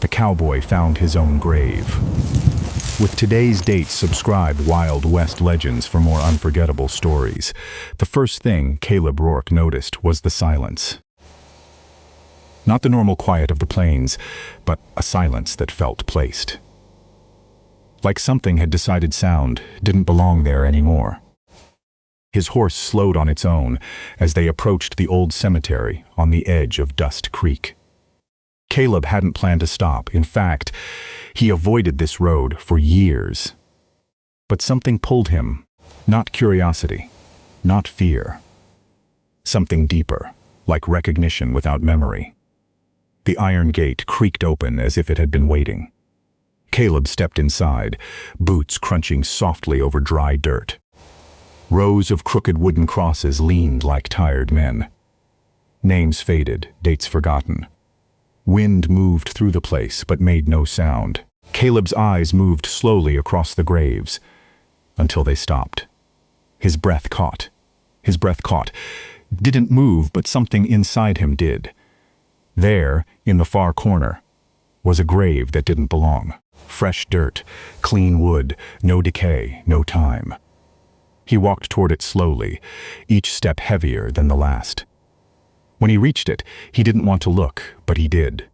The cowboy found his own grave. With today's date, subscribe Wild West Legends for more unforgettable stories. The first thing Caleb Rourke noticed was the silence. Not the normal quiet of the plains, but a silence that felt placed. Like something had decided sound didn't belong there anymore. His horse slowed on its own as they approached the old cemetery on the edge of Dust Creek. Caleb hadn't planned to stop. In fact, he avoided this road for years. But something pulled him, not curiosity, not fear. Something deeper, like recognition without memory. The iron gate creaked open as if it had been waiting. Caleb stepped inside, boots crunching softly over dry dirt. Rows of crooked wooden crosses leaned like tired men. Names faded, dates forgotten. Wind moved through the place, but made no sound. Caleb's eyes moved slowly across the graves, until they stopped. His breath caught. Didn't move, but something inside him did. There, in the far corner, was a grave that didn't belong. Fresh dirt, clean wood, no decay, no time. He walked toward it slowly, each step heavier than the last. When he reached it, he didn't want to look, but he did,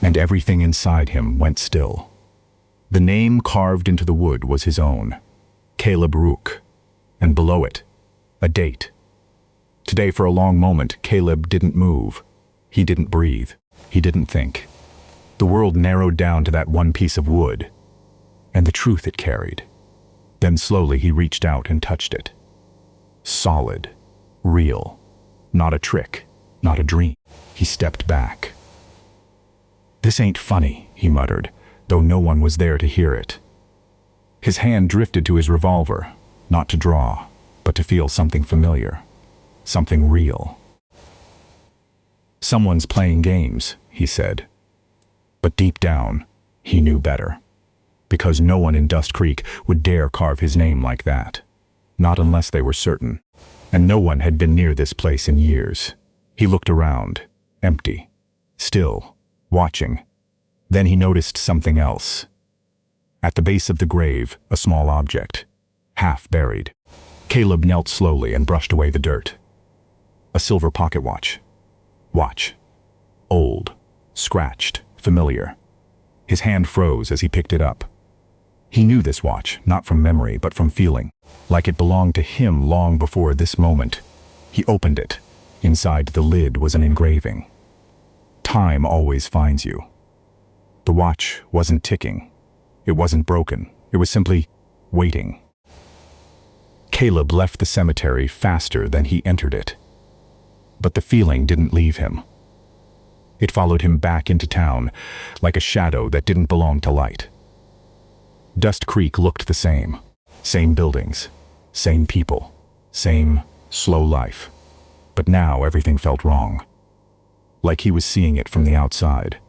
and everything inside him went still. The name carved into the wood was his own, Caleb Rourke, and below it, a date. Today, for a long moment, Caleb didn't move. He didn't breathe. He didn't think. The world narrowed down to that one piece of wood, and the truth it carried. Then slowly he reached out and touched it. Solid, real, not a trick, not a dream. He stepped back. "This ain't funny," he muttered, though no one was there to hear it. His hand drifted to his revolver, not to draw, but to feel something familiar, something real. "Someone's playing games," he said. But deep down, he knew better. Because no one in Dust Creek would dare carve his name like that. Not unless they were certain. And no one had been near this place in years. He looked around, empty, still, watching. Then he noticed something else. At the base of the grave, a small object, half buried. Caleb knelt slowly and brushed away the dirt. A silver pocket watch. Old, scratched, familiar. His hand froze as he picked it up. He knew this watch, not from memory, but from feeling, like it belonged to him long before this moment. He opened it. Inside the lid was an engraving. Time always finds you. The watch wasn't ticking. It wasn't broken. It was simply waiting. Caleb left the cemetery faster than he entered it. But the feeling didn't leave him. It followed him back into town, like a shadow that didn't belong to light. Dust Creek looked the same. Same buildings, same people, same slow life. But now everything felt wrong. Like he was seeing it from the outside.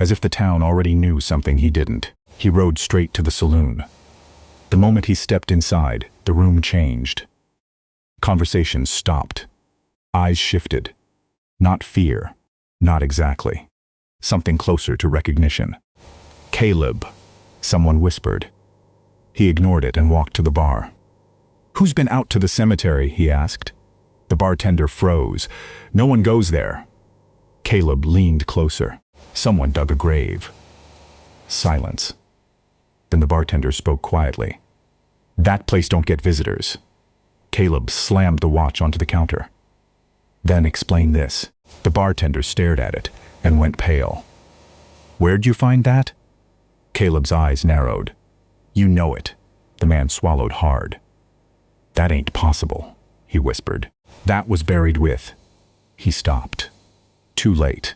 As if the town already knew something he didn't. He rode straight to the saloon. The moment he stepped inside, the room changed. Conversations stopped. Eyes shifted. Not fear. Not exactly. Something closer to recognition. "Caleb," someone whispered. He ignored it and walked to the bar. "Who's been out to the cemetery?" he asked. The bartender froze. "No one goes there." Caleb leaned closer. Someone dug a grave. Silence. Then the bartender spoke quietly. "That place don't get visitors." Caleb slammed the watch onto the counter. "Then explain this." The bartender stared at it and went pale. "Where'd you find that?" Caleb's eyes narrowed. "You know it." The man swallowed hard. "That ain't possible," he whispered. "That was buried with..." He stopped. Too late.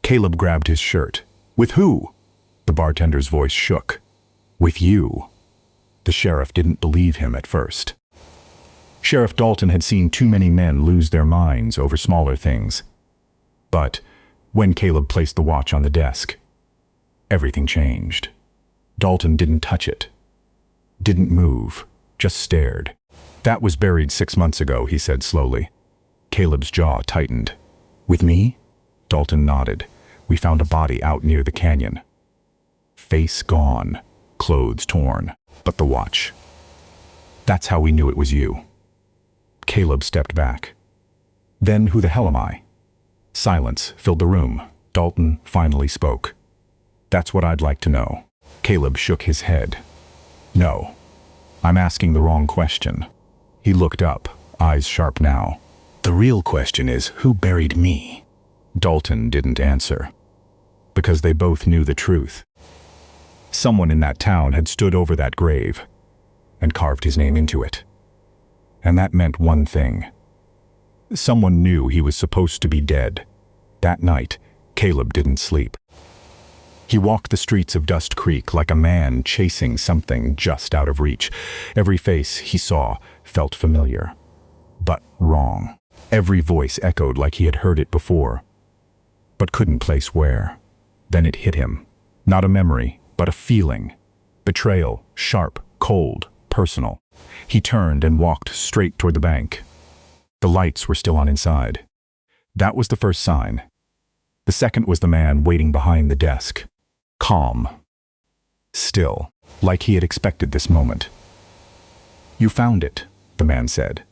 Caleb grabbed his shirt. "With who?" The bartender's voice shook. "With you." The sheriff didn't believe him at first. Sheriff Dalton had seen too many men lose their minds over smaller things. But when Caleb placed the watch on the desk, everything changed. Dalton didn't touch it. Didn't move, just stared. "That was buried 6 months ago," he said slowly. Caleb's jaw tightened. "With me?" Dalton nodded. we found a body out near the canyon. Face gone, clothes torn, but the watch. That's how we knew it was you. Caleb stepped back. Then who the hell am I? Silence filled the room. Dalton finally spoke. That's what I'd like to know. Caleb shook his head. No, I'm asking the wrong question. He looked up, eyes sharp now. The real question is, who buried me? Dalton didn't answer, because they both knew the truth. Someone in that town had stood over that grave and carved his name into it. And that meant one thing. Someone knew he was supposed to be dead. That night, Caleb didn't sleep. He walked the streets of Dust Creek like a man chasing something just out of reach. Every face he saw felt familiar, but wrong. Every voice echoed like he had heard it before, but couldn't place where. Then it hit him. Not a memory, but a feeling. Betrayal, sharp, cold, personal. He turned and walked straight toward the bank. The lights were still on inside. That was the first sign. The second was the man waiting behind the desk. Calm. Still, like he had expected this moment. You found it, the man said.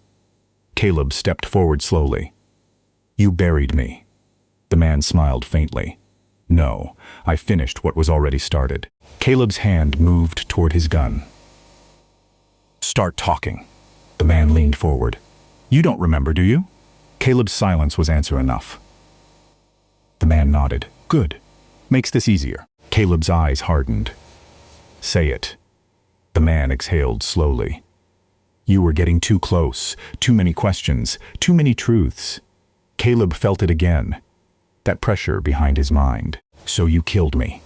Caleb stepped forward slowly. You buried me. The man smiled faintly. No, I finished what was already started. Caleb's hand moved toward his gun. Start talking. The man leaned forward. You don't remember, do you? Caleb's silence was answer enough. The man nodded. Good. Makes this easier. Caleb's eyes hardened. Say it. The man exhaled slowly. You were getting too close. Too many questions. Too many truths. Caleb felt it again. That pressure behind his mind. So you killed me.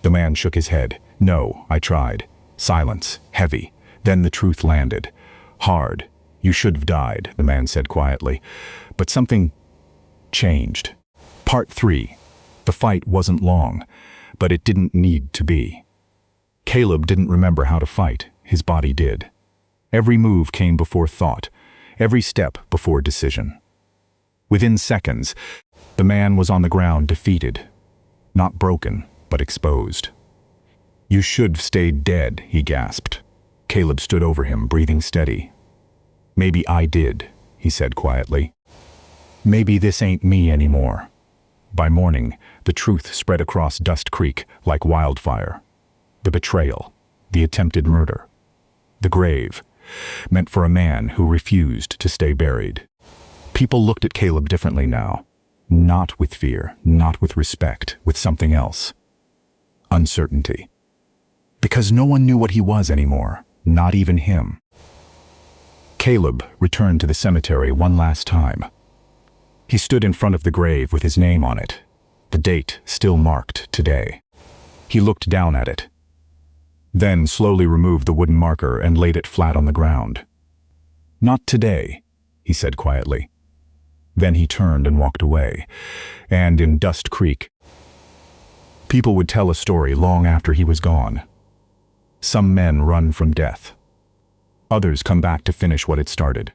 The man shook his head. No, I tried. Silence. Heavy. Then the truth landed. Hard. You should have died, the man said quietly. But something changed. Part 3. The fight wasn't long, but it didn't need to be. Caleb didn't remember how to fight. His body did. Every move came before thought. Every step before decision. Within seconds, the man was on the ground defeated. Not broken, but exposed. You should have stayed dead, he gasped. Caleb stood over him, breathing steady. Maybe I did, he said quietly. Maybe this ain't me anymore. By morning, the truth spread across Dust Creek like wildfire. The betrayal, the attempted murder, the grave, meant for a man who refused to stay buried. People looked at Caleb differently now. Not with fear, not with respect, with something else. Uncertainty. Because no one knew what he was anymore, not even him. Caleb returned to the cemetery one last time. He stood in front of the grave with his name on it, the date still marked today. He looked down at it, then slowly removed the wooden marker and laid it flat on the ground. Not today, he said quietly. Then he turned and walked away, and in Dust Creek, people would tell a story long after he was gone. Some men run from death. Others come back to finish what it started.